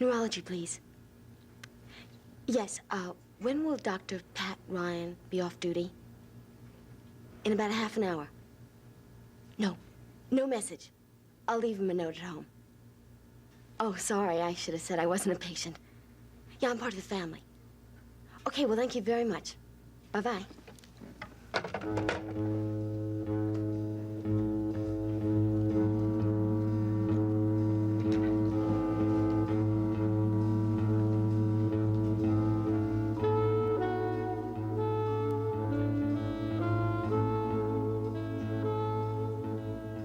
Neurology, please. Yes, when will Dr. Pat Ryan be off duty? In about a half an hour. No message. I'll leave him a note at home. Oh, sorry, I should have said I wasn't a patient. Yeah, I'm part of the family. Okay, well, thank you very much. Bye-bye.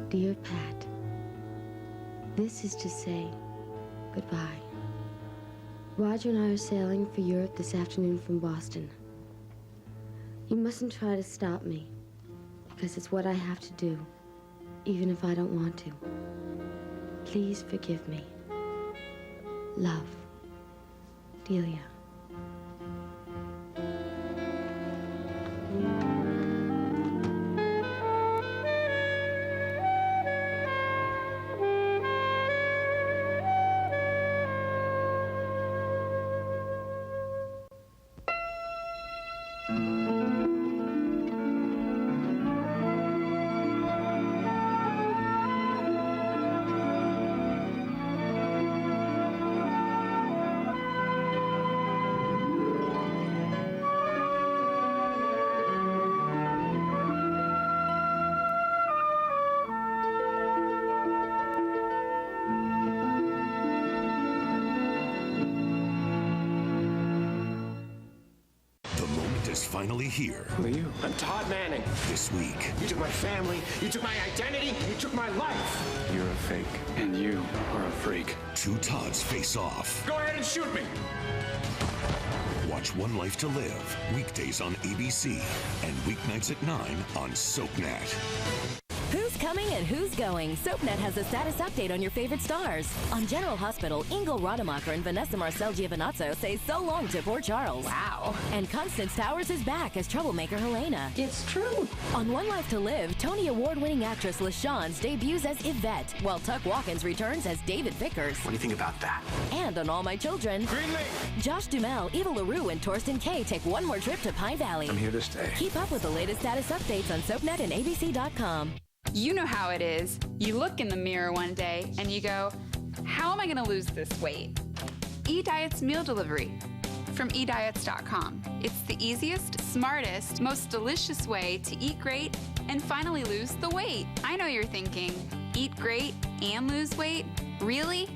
Dear Pat, this is to say goodbye. Roger and I are sailing for Europe this afternoon from Boston. You mustn't try to stop me, because it's what I have to do, even if I don't want to. Please forgive me. Love, Delia. Finally here. Who are you? I'm Todd Manning. This week. You took my family, you took my identity, you took my life. You're a fake, and you are a freak. Two Todds face off. Go ahead and shoot me. Watch One Life to Live, weekdays on ABC, and weeknights at 9 on SoapNet. Who's coming and who's going? SoapNet has a status update on your favorite stars. On General Hospital, Ingo Rademacher and Vanessa Marcel Giovinazzo say so long to poor Charles. Wow. And Constance Towers is back as troublemaker Helena. It's true. On One Life to Live, Tony Award-winning actress LaShawns debuts as Yvette, while Tuck Watkins returns as David Vickers. What do you think about that? And on All My Children, Greenlee! Josh Duhamel, Eva LaRue, and Torsten Kay take one more trip to Pine Valley. I'm here to stay. Keep up with the latest status updates on SoapNet and ABC.com. You know how it is. You look in the mirror one day and you go, how am I going to lose this weight? eDiet's meal delivery from eDiets.com. It's the easiest, smartest, most delicious way to eat great and finally lose the weight. I know you're thinking, eat great and lose weight? Really?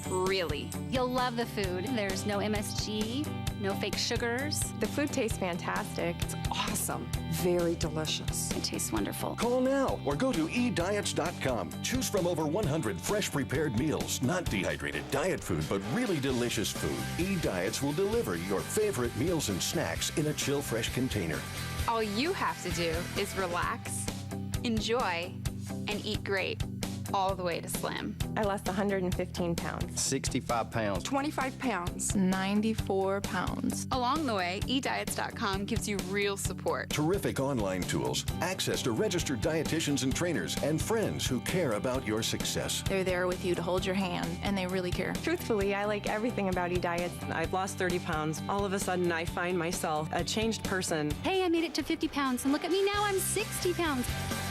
Really. You'll love the food. There's no MSG, no fake sugars. The food tastes fantastic. It's awesome. Very delicious. It tastes wonderful. Call now or go to eDiets.com. Choose from over 100 fresh prepared meals, not dehydrated diet food, but really delicious food. eDiets will deliver your favorite meals and snacks in a chill fresh container. All you have to do is relax, enjoy, and eat great. All the way to slim. I lost 115 pounds. 65 pounds. 25 pounds. 94 pounds. Along the way, eDiets.com gives you real support. Terrific online tools, access to registered dietitians and trainers, and friends who care about your success. They're there with you to hold your hand, and they really care. Truthfully, I like everything about eDiets. I've lost 30 pounds. All of a sudden, I find myself a changed person. Hey, I made it to 50 pounds, and look at me now, I'm 60 pounds.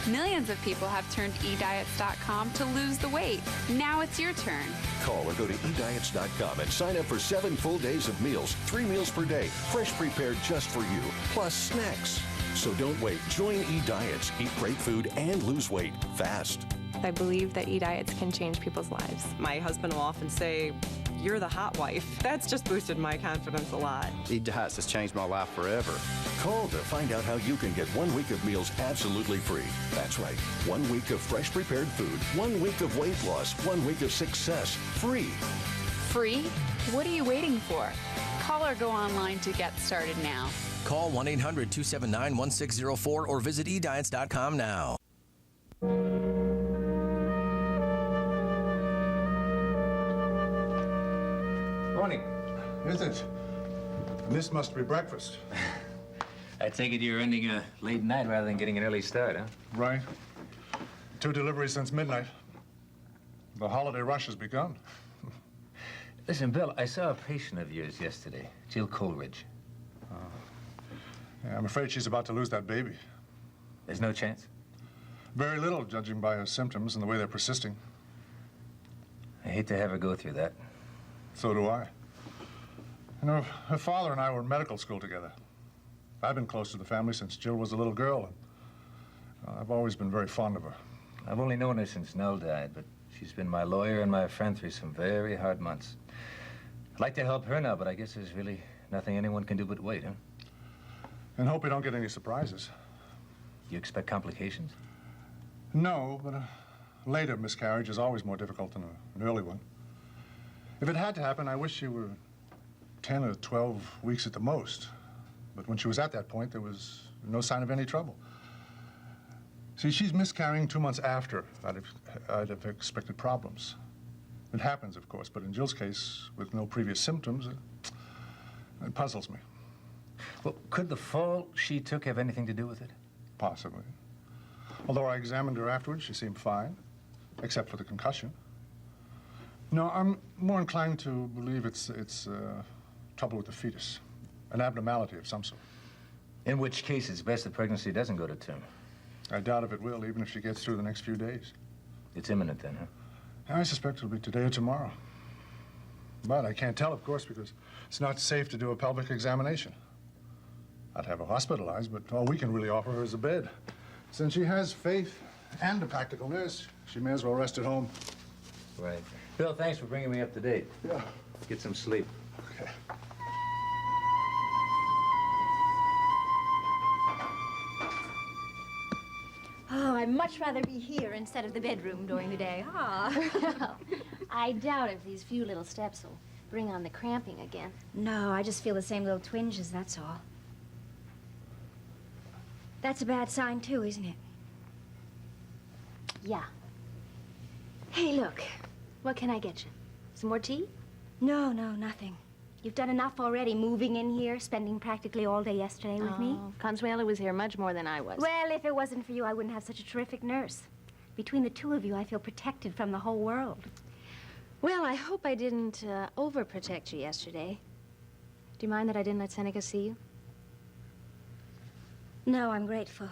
Millions of people have turned eDiets.com to lose the weight. Now it's your turn. Call or go to eDiets.com and sign up for 7 full days of meals, 3 meals per day, fresh prepared just for you, plus snacks. So don't wait. Join eDiets. Eat great food and lose weight fast. I believe that eDiets can change people's lives. My husband will often say, "You're the hot wife." That's just boosted my confidence a lot. eDiets has changed my life forever. Call to find out how you can get 1 week of meals absolutely free. That's right. 1 week of fresh prepared food, 1 week of weight loss, 1 week of success, free. Free? What are you waiting for? Call or go online to get started now. Call 1-800-279-1604 or visit eDiets.com now. Morning. Is it? This must be breakfast. I take it you're ending a late night rather than getting an early start, huh? Right. 2 deliveries since midnight. The holiday rush has begun. Listen, Bill, I saw a patient of yours yesterday, Jill Coleridge. Yeah, I'm afraid she's about to lose that baby. There's no chance? Very little, judging by her symptoms and the way they're persisting. I hate to have her go through that. So do I. You know, her father and I were in medical school together. I've been close to the family since Jill was a little girl, and I've always been very fond of her. I've only known her since Nell died, but she's been my lawyer and my friend through some very hard months. I'd like to help her now, but I guess there's really nothing anyone can do but wait, huh? And hope we don't get any surprises. You expect complications? No, but a later miscarriage is always more difficult than an early one. If it had to happen, I wish she were 10 or 12 weeks at the most. But when she was at that point, there was no sign of any trouble. See, she's miscarrying 2 months after I'd have expected problems. It happens, of course, but in Jill's case, with no previous symptoms, it puzzles me. Well, could the fall she took have anything to do with it? Possibly. Although I examined her afterwards, she seemed fine, except for the concussion. No, I'm more inclined to believe it's trouble with the fetus, an abnormality of some sort. In which case, it's best the pregnancy doesn't go to term. I doubt if it will, even if she gets through the next few days. It's imminent then, huh? I suspect it'll be today or tomorrow. But I can't tell, of course, because it's not safe to do a pelvic examination. I'd have her hospitalized, but all we can really offer her is a bed. Since she has faith and a practical nurse, she may as well rest at home. Right. Bill, thanks for bringing me up to date. Yeah. Get some sleep. Okay. Oh, I'd much rather be here instead of the bedroom during the day. Well, I doubt if these few little steps will bring on the cramping again. No, I just feel the same little twinges, that's all. That's a bad sign, too, isn't it? Yeah. Hey, look. What can I get you? Some more tea? No, nothing. You've done enough already, moving in here, spending practically all day yesterday with me. Consuelo was here much more than I was. Well, if it wasn't for you, I wouldn't have such a terrific nurse. Between the two of you, I feel protected from the whole world. Well, I hope I didn't overprotect you yesterday. Do you mind that I didn't let Seneca see you? No, I'm grateful.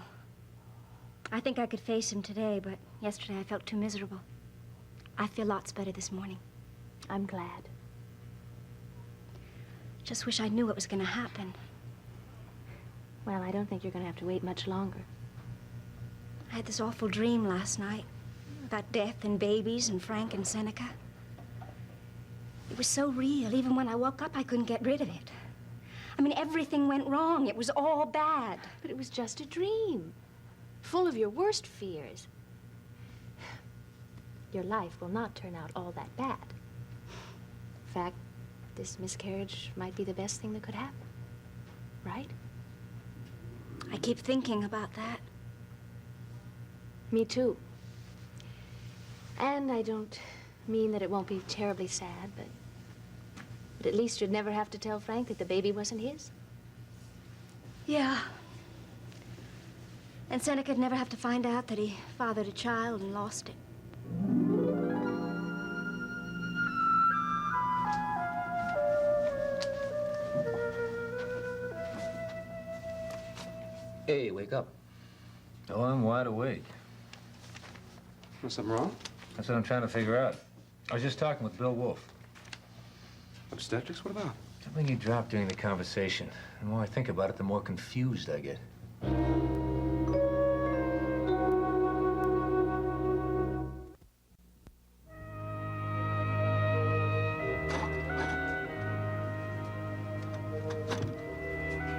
I think I could face him today, but yesterday I felt too miserable. I feel lots better this morning. I'm glad. Just wish I knew what was going to happen. Well, I don't think you're going to have to wait much longer. I had this awful dream last night about death and babies and Frank and Seneca. It was so real. Even when I woke up, I couldn't get rid of it. I mean, everything went wrong. It was all bad. But it was just a dream, full of your worst fears. Your life will not turn out all that bad. In fact, this miscarriage might be the best thing that could happen. Right? I keep thinking about that. Me too. And I don't mean that it won't be terribly sad, but at least you'd never have to tell Frank that the baby wasn't his. Yeah. And Seneca'd never have to find out that he fathered a child and lost it. Hey, wake up. Oh, I'm wide awake. Was something wrong? That's what I'm trying to figure out. I was just talking with Bill Wolf. Obstetrics? What about? Something you dropped during the conversation. The more I think about it, the more confused I get.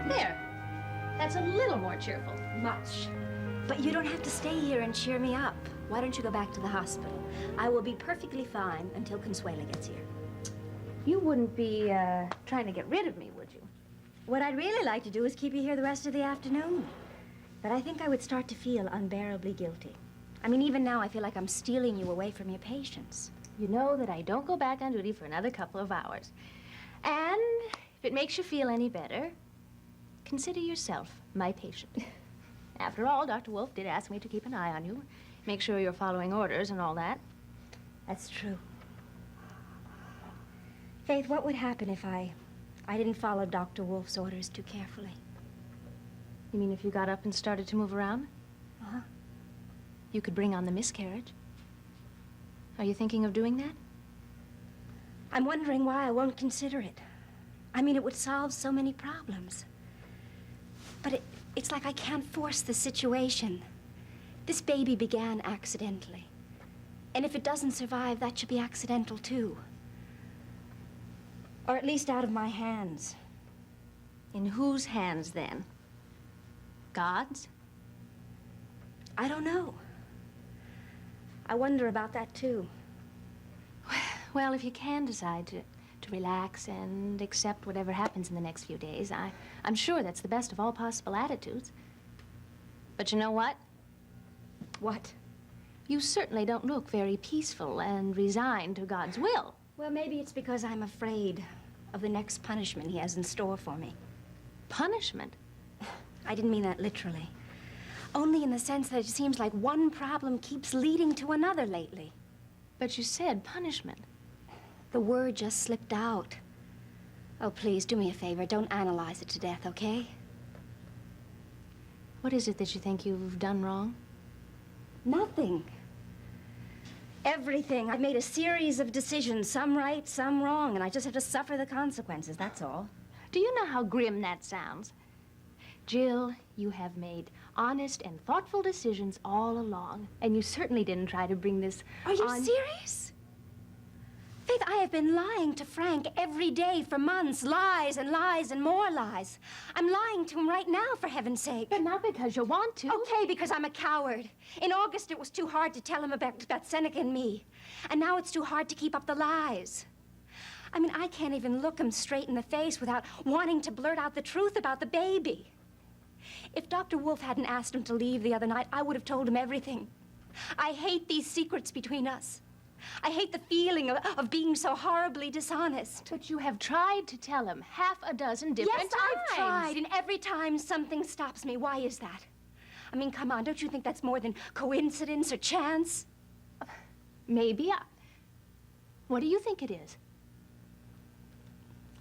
There. That's a little more cheerful. Much. But you don't have to stay here and cheer me up. Why don't you go back to the hospital? I will be perfectly fine until Consuela gets here. You wouldn't be trying to get rid of me, would you? What I'd really like to do is keep you here the rest of the afternoon. But I think I would start to feel unbearably guilty. I mean, even now I feel like I'm stealing you away from your patients. You know that I don't go back on duty for another couple of hours. And if it makes you feel any better, consider yourself my patient. After all, Dr. Wolf did ask me to keep an eye on you, make sure you're following orders and all that. That's true. Faith, what would happen if I didn't follow Dr. Wolf's orders too carefully? You mean if you got up and started to move around? Uh-huh. You could bring on the miscarriage. Are you thinking of doing that? I'm wondering why I won't consider it. I mean, it would solve so many problems. But it's like I can't force the situation. This baby began accidentally. And if it doesn't survive, that should be accidental too. Or at least out of my hands. In whose hands, then? God's? I don't know. I wonder about that too. Well, if you can decide to relax and accept whatever happens in the next few days, I'm sure that's the best of all possible attitudes. But you know what? What? You certainly don't look very peaceful and resigned to God's will. Well, maybe it's because I'm afraid of the next punishment he has in store for me. Punishment? I didn't mean that literally. Only in the sense that it seems like one problem keeps leading to another lately. But you said punishment. The word just slipped out. Oh, please, do me a favor. Don't analyze it to death, okay? What is it that you think you've done wrong? Nothing. Everything. I've made a series of decisions, some right, some wrong, and I just have to suffer the consequences, that's all. Do you know how grim that sounds? Jill, you have made honest and thoughtful decisions all along, and you certainly didn't try to bring this Are you on... serious? Faith, I have been lying to Frank every day for months. Lies and lies and more lies. I'm lying to him right now, for heaven's sake. But not because you want to. Okay, because I'm a coward. In August, it was too hard to tell him about Seneca and me. And now it's too hard to keep up the lies. I mean, I can't even look him straight in the face without wanting to blurt out the truth about the baby. If Dr. Wolf hadn't asked him to leave the other night, I would have told him everything. I hate these secrets between us. I hate the feeling of being so horribly dishonest. But you have tried to tell him half a dozen different times. times. I've tried, and every time something stops me. Why is that? I mean, come on, don't you think that's more than coincidence or chance? Maybe. What do you think it is?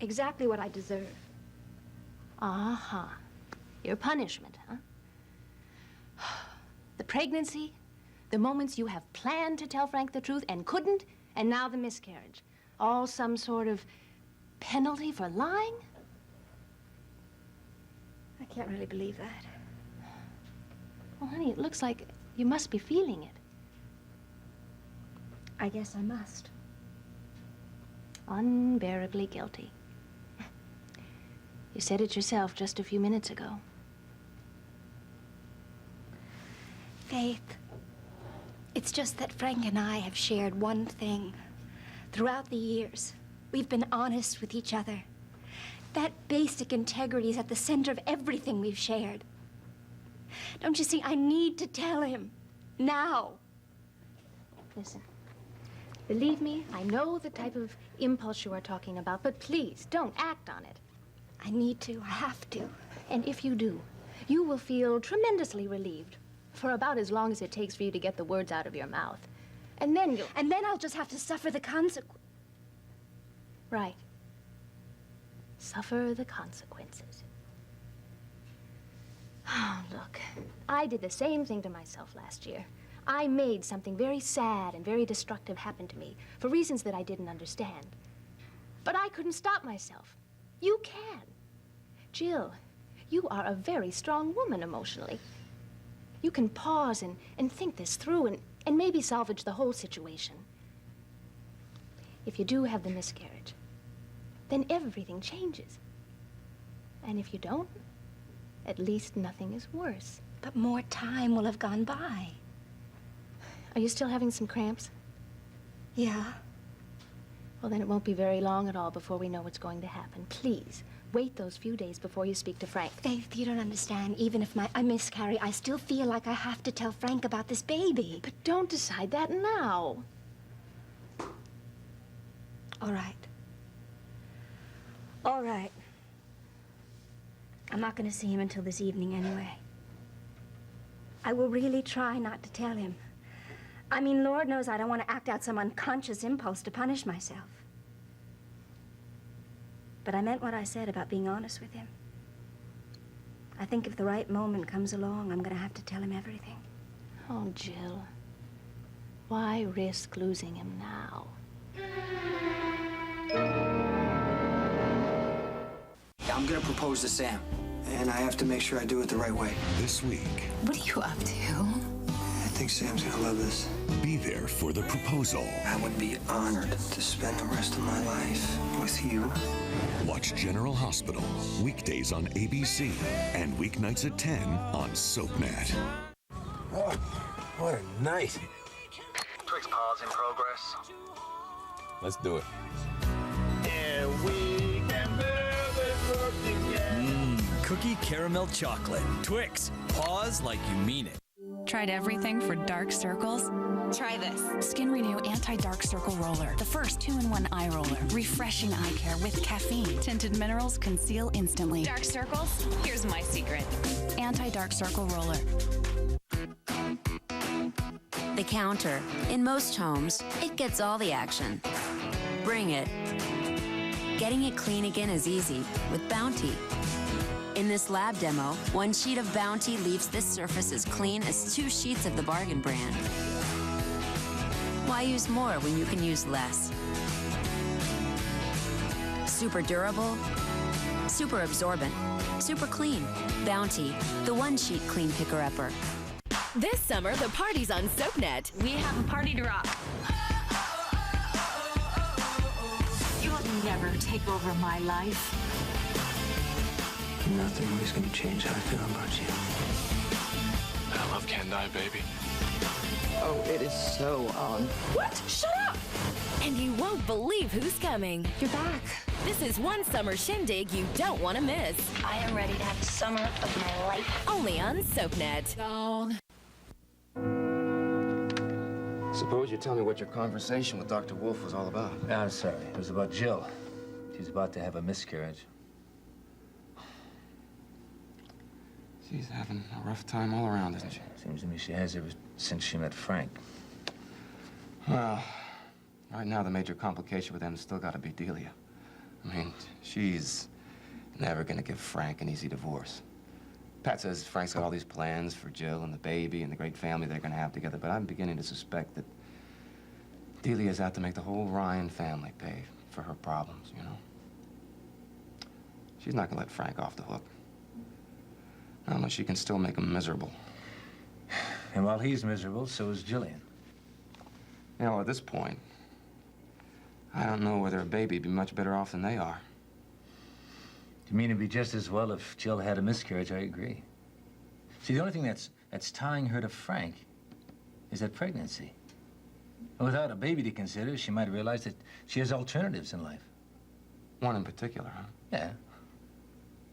Exactly what I deserve. Uh-huh. Your punishment, huh? The pregnancy, the moments you have planned to tell Frank the truth and couldn't, and now the miscarriage. All some sort of penalty for lying? I can't really believe that. Well, honey, it looks like you must be feeling it. I guess I must. Unbearably guilty. You said it yourself just a few minutes ago. Faith, it's just that Frank and I have shared one thing. Throughout the years, we've been honest with each other. That basic integrity is at the center of everything we've shared. Don't you see, I need to tell him. Now. Listen, believe me, I know the type of impulse you are talking about, but please, don't act on it. I need to. I have to. And if you do, you will feel tremendously relieved for about as long as it takes for you to get the words out of your mouth. And then I'll just have to suffer the consequences. Right. Suffer the consequences. Oh, look, I did the same thing to myself last year. I made something very sad and very destructive happen to me for reasons that I didn't understand. But I couldn't stop myself. You can. Jill, you are a very strong woman emotionally. You can pause and think this through and maybe salvage the whole situation. If you do have the miscarriage, then everything changes. And if you don't, at least nothing is worse. But more time will have gone by. Are you still having some cramps? Yeah. Well, then it won't be very long at all before we know what's going to happen. Please, wait those few days before you speak to Frank. Faith, you don't understand. Even if I miscarry, I still feel like I have to tell Frank about this baby. But don't decide that now. All right. All right. I'm not going to see him until this evening anyway. I will really try not to tell him. I mean, Lord knows I don't want to act out some unconscious impulse to punish myself. But I meant what I said about being honest with him. I think if the right moment comes along, I'm gonna have to tell him everything. Oh, Jill. Why risk losing him now? I'm gonna propose to Sam, and I have to make sure I do it the right way. This week, What are you up to? I think Sam's gonna love this. be there for the proposal. I would be honored to spend the rest of my life with you. Watch General Hospital, weekdays on ABC and weeknights at 10 on SoapNet. Oh, what a night. Twix pause in progress. Let's do it. Cookie caramel chocolate. Twix. Pause like you mean it. Tried everything for dark circles? Try this. Skin Renew Anti-Dark Circle Roller. The first 2-in-1 eye roller. Refreshing eye care with caffeine. Tinted minerals conceal instantly. Dark circles? Here's my secret. Anti-Dark Circle Roller. The counter. In most homes, it gets all the action. Bring it. Getting it clean again is easy with Bounty. In this lab demo, 1 sheet of Bounty leaves this surface as clean as 2 sheets of the bargain brand. Why use more when you can use less? Super durable, super absorbent, super clean. Bounty, the 1 sheet clean picker-upper. This summer, the party's on SoapNet. We have a party to rock. You'll never take over my life. Nothing is gonna change how I feel about you. That love can't die, baby. Oh, it is so on. What? Shut up! And you won't believe who's coming. You're back. This is one summer shindig you don't want to miss. I am ready to have the summer of my life. Only on SoapNet. Suppose you tell me what your conversation with Dr. Wolf was all about. I'm sorry. It was about Jill. She's about to have a miscarriage. She's having a rough time all around, isn't she? Seems to me she has ever since she met Frank. Well, right now the major complication with them has still got to be Delia. I mean, she's never going to give Frank an easy divorce. Pat says Frank's got all these plans for Jill and the baby and the great family they're going to have together, but I'm beginning to suspect that Delia's out to make the whole Ryan family pay for her problems, you know? She's not going to let Frank off the hook. Not unless she can still make him miserable. And while he's miserable, so is Jillian. You know, at this point, I don't know whether a baby'd be much better off than they are. You mean it'd be just as well if Jill had a miscarriage? I agree. See, the only thing that's tying her to Frank is that pregnancy. And without a baby to consider, she might realize that she has alternatives in life. One in particular, huh? Yeah.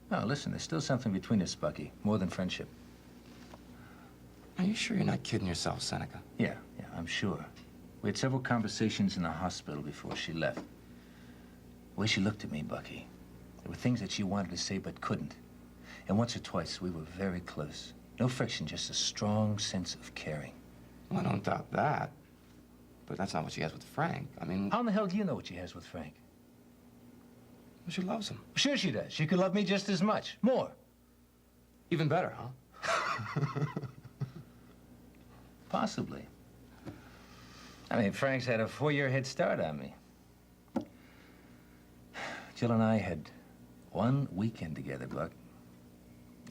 No, listen, there's still something between us, Bucky, more than friendship. Are you sure you're not kidding yourself, Seneca? Yeah, I'm sure. We had several conversations in the hospital before she left. The way she looked at me, Bucky, there were things that she wanted to say but couldn't. And once or twice, we were very close. No friction, just a strong sense of caring. Well, I don't doubt that. But that's not what she has with Frank. I mean... How in the hell do you know what she has with Frank? Well, she loves him. Sure she does. She could love me just as much. More. Even better, huh? Possibly. I mean, Frank's had a 4-year head start on me. Jill and I had 1 weekend together, Buck.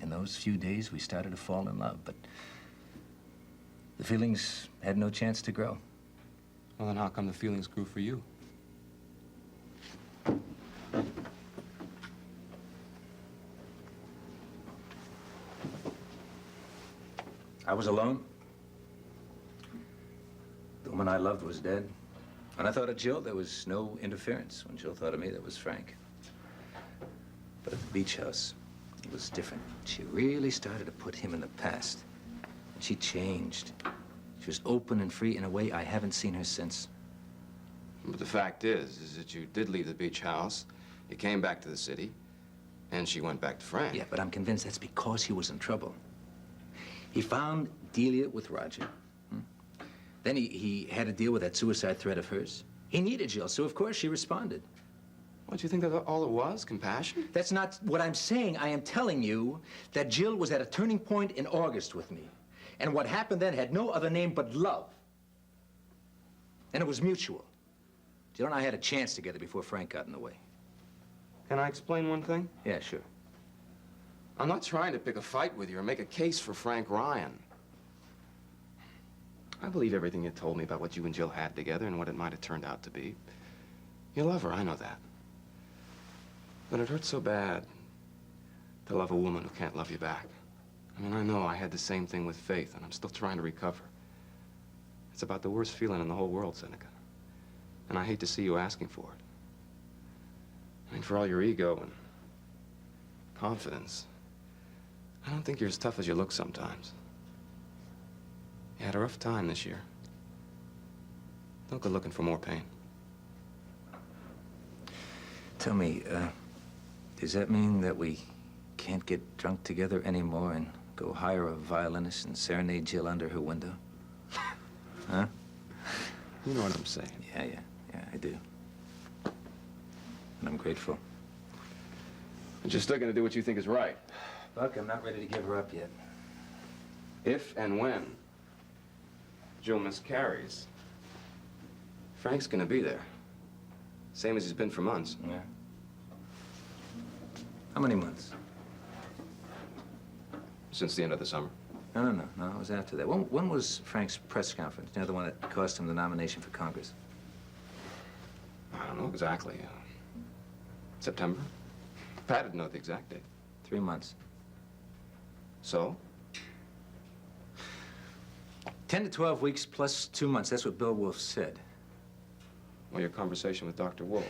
In those few days, we started to fall in love, but the feelings had no chance to grow. Well, then how come the feelings grew for you? I was alone. The woman I loved was dead. When I thought of Jill, there was no interference. When Jill thought of me, there was Frank. But at the beach house, it was different. She really started to put him in the past. And she changed. She was open and free in a way I haven't seen her since. But the fact is that you did leave the beach house, you came back to the city, and she went back to Frank. Yeah, but I'm convinced that's because he was in trouble. He found Delia with Roger. Then he had to deal with that suicide threat of hers. He needed Jill, so of course she responded. What, you think that all it was? Compassion? That's not what I'm saying. I am telling you that Jill was at a turning point in August with me. And what happened then had no other name but love. And it was mutual. Jill and I had a chance together before Frank got in the way. Can I explain one thing? Yeah, sure. I'm not trying to pick a fight with you or make a case for Frank Ryan. I believe everything you told me about what you and Jill had together and what it might have turned out to be. You love her, I know that. But it hurts so bad to love a woman who can't love you back. I mean, I know I had the same thing with Faith, and I'm still trying to recover. It's about the worst feeling in the whole world, Seneca. And I hate to see you asking for it. I mean, for all your ego and confidence, I don't think you're as tough as you look sometimes. You had a rough time this year. Don't go looking for more pain. Tell me, does that mean that we can't get drunk together anymore and go hire a violinist and serenade Jill under her window? Huh? You know what I'm saying. Yeah, I do. And I'm grateful. But you're still gonna do what you think is right. Buck, I'm not ready to give her up yet. If and when Jill miscarries, Frank's gonna be there. Same as he's been for months. Yeah. How many months? Since the end of the summer. No, it was after that. When was Frank's press conference? You know, the one that cost him the nomination for Congress? I don't know exactly. September? Pat didn't know the exact date. 3 months. So? 10 to 12 weeks plus 2 months. That's what Bill Wolf said. Well, your conversation with Dr. Wolf.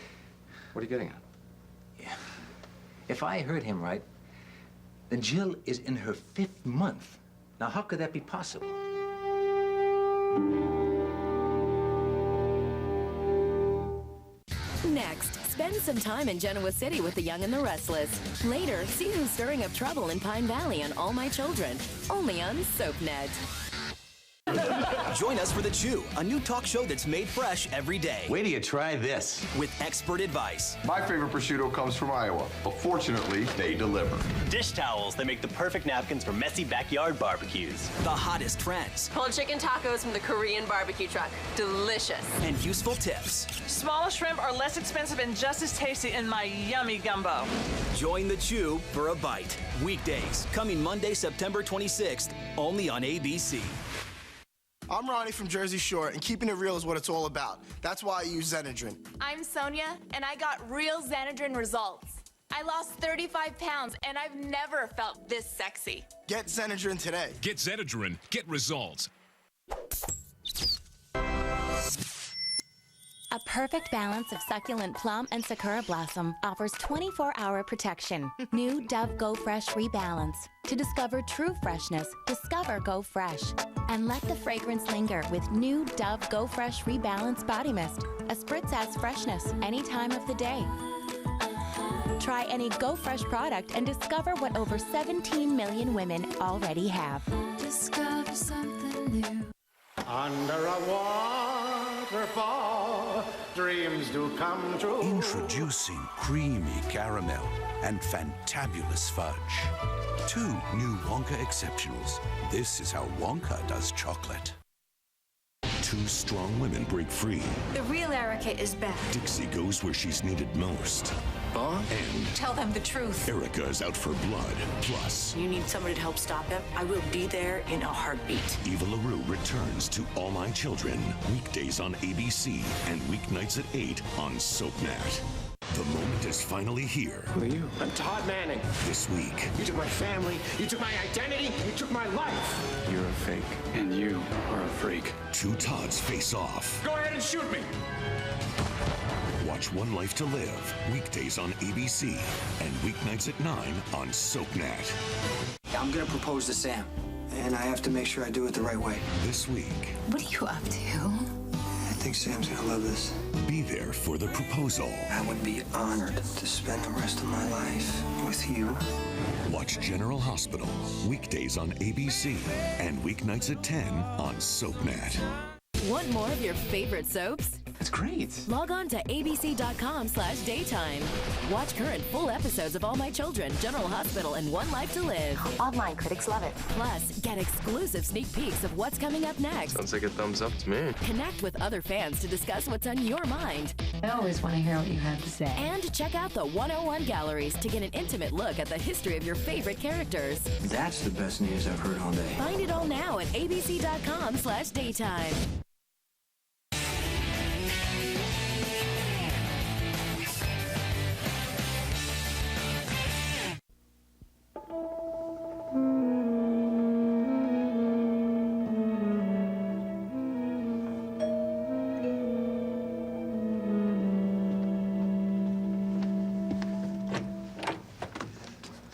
What are you getting at? Yeah. If I heard him right, then Jill is in her 5th month. Now, how could that be possible? Next, spend some time in Genoa City with the Young and the Restless. Later, see who's stirring up trouble in Pine Valley on All My Children. Only on SoapNet. Join us for The Chew, a new talk show that's made fresh every day. Wait till you try this. With expert advice. My favorite prosciutto comes from Iowa, but fortunately, they deliver. Dish towels that make the perfect napkins for messy backyard barbecues. The hottest trends. Pulled chicken tacos from the Korean barbecue truck. Delicious. And useful tips. Smaller shrimp are less expensive and just as tasty in my yummy gumbo. Join The Chew for a bite. Weekdays, coming Monday, September 26th, only on ABC. I'm Ronnie from Jersey Shore, and keeping it real is what it's all about. That's why I use Xenadrin. I'm Sonia, and I got real Xenadrin results. I lost 35 pounds, and I've never felt this sexy. Get Xenadrin today. Get Xenadrin. Get results. A perfect balance of succulent plum and sakura blossom offers 24-hour protection. New Dove Go Fresh Rebalance. To discover true freshness, discover Go Fresh. And let the fragrance linger with new Dove Go Fresh Rebalance Body Mist. A spritz-ass freshness any time of the day. Try any Go Fresh product and discover what over 17 million women already have. Discover something new. Under a waterfall, dreams do come true. Introducing creamy caramel and fantabulous fudge. 2 new Wonka Exceptionals. This is how Wonka does chocolate. 2 strong women break free. The real Erica is back. Dixie goes where she's needed most. And Tell them the truth. Erica is out for blood. Plus, You need somebody to help stop him? I will be there in a heartbeat. Eva LaRue returns to All My Children. Weekdays on ABC and weeknights at 8 on SoapNet. The moment is finally here. Who are you? I'm Todd Manning. This week. You took my family, you took my identity, you took my life. You're a fake, and you are a freak. 2 Todds face off. Go ahead and shoot me. Watch One Life to Live. Weekdays on ABC and weeknights at 9 on SoapNet. I'm gonna propose to Sam, and I have to make sure I do it the right way. This week. What are you up to? I think Sam's gonna love this. Be there for the proposal. I would be honored to spend the rest of my life with you. Watch General Hospital. Weekdays on ABC and weeknights at 10 on SoapNet. Want more of your favorite soaps? Let's great. Log on to abc.com/daytime. Watch current full episodes of All My Children, General Hospital, and One Life to Live. Online critics love it. Plus, get exclusive sneak peeks of what's coming up next. Sounds like a thumbs up to me. Connect with other fans to discuss what's on your mind. I always want to hear what you have to say. And check out the 101 galleries to get an intimate look at the history of your favorite characters. That's the best news I've heard all day. Find it all now at abc.com/daytime.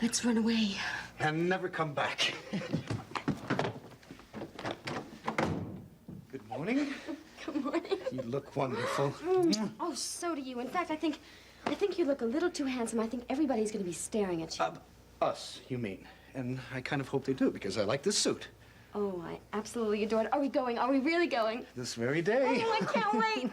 Let's run away. And never come back. Good morning. Good morning. You look wonderful. Oh, so do you. In fact, I think you look a little too handsome. I think everybody's going to be staring at you. Us, you mean? And I kind of hope they do, because I like this suit. Oh, I absolutely adore it. Are we going? Are we really going? This very day. Oh, I can't wait.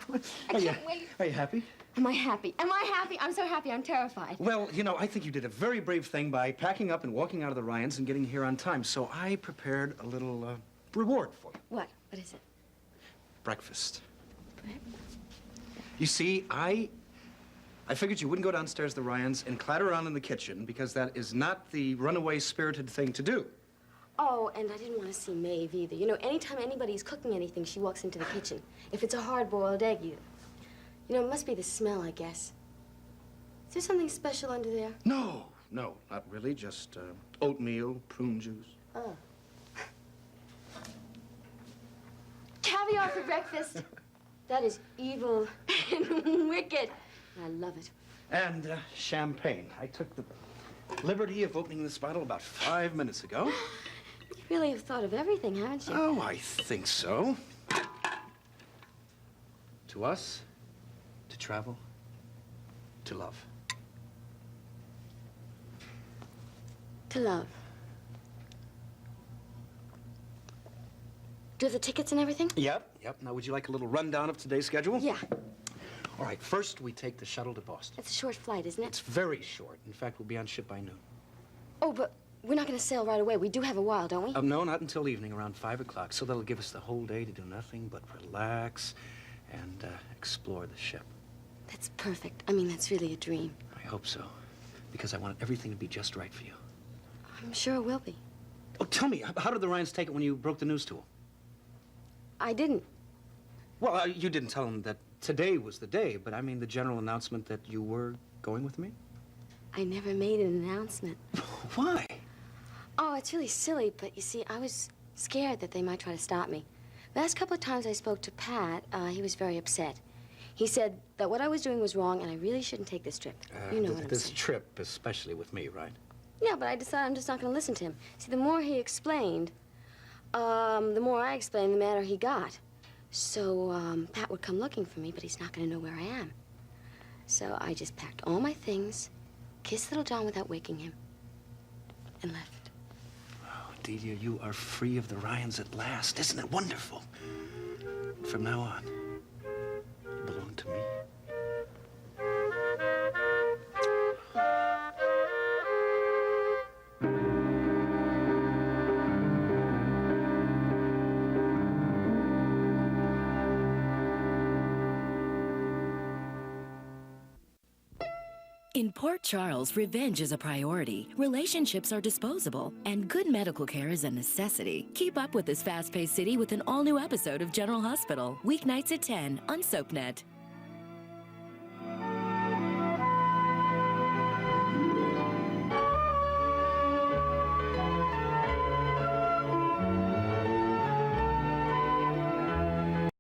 I can't wait. Are you happy? Am I happy? Am I happy? I'm so happy. I'm terrified. Well, you know, I think you did a very brave thing by packing up and walking out of the Ryans and getting here on time. So I prepared a little reward for you. What? What is it? Breakfast. You see, I figured you wouldn't go downstairs to the Ryans and clatter around in the kitchen, because that is not the runaway spirited thing to do. Oh, and I didn't want to see Maeve either. You know, anytime anybody's cooking anything, she walks into the kitchen. If it's a hard-boiled egg, you know, it must be the smell, I guess. Is there something special under there? No, not really. Just oatmeal, prune juice. Oh. Caviar for breakfast. That is evil and wicked. I love it. And champagne. I took the liberty of opening this bottle about 5 minutes ago. You really have thought of everything, haven't you? Oh, I think so. To us, to travel, to love. To love. Do you have the tickets and everything? Yep. Now, would you like a little rundown of today's schedule? Yeah. All right, first we take the shuttle to Boston. It's a short flight, isn't it? It's very short. In fact, we'll be on ship by noon. Oh, but we're not going to sail right away. We do have a while, don't we? No, not until evening, around 5 o'clock. So that'll give us the whole day to do nothing but relax and explore the ship. That's perfect. I mean, that's really a dream. I hope so, because I want everything to be just right for you. I'm sure it will be. Oh, tell me, how did the Ryans take it when you broke the news to them? I didn't. Well, you didn't tell them that today was the day, but I mean the general announcement that you were going with me? I never made an announcement. Why? Oh, it's really silly, but you see, I was scared that they might try to stop me. The last couple of times I spoke to Pat, he was very upset. He said that what I was doing was wrong and I really shouldn't take this trip. You know what I'm This saying. trip, especially with me, right? Yeah, but I decided I'm just not going to listen to him. See, the more he explained, the more I explained, the madder he got. So, Pat would come looking for me, but he's not going to know where I am. So I just packed all my things, kissed little John without waking him, and left. Oh, Delia, you are free of the Ryans at last. Isn't it wonderful? From now on, you belong to me. In Port Charles, revenge is a priority, relationships are disposable, and good medical care is a necessity. Keep up with this fast-paced city with an all-new episode of General Hospital, weeknights at 10 on SoapNet.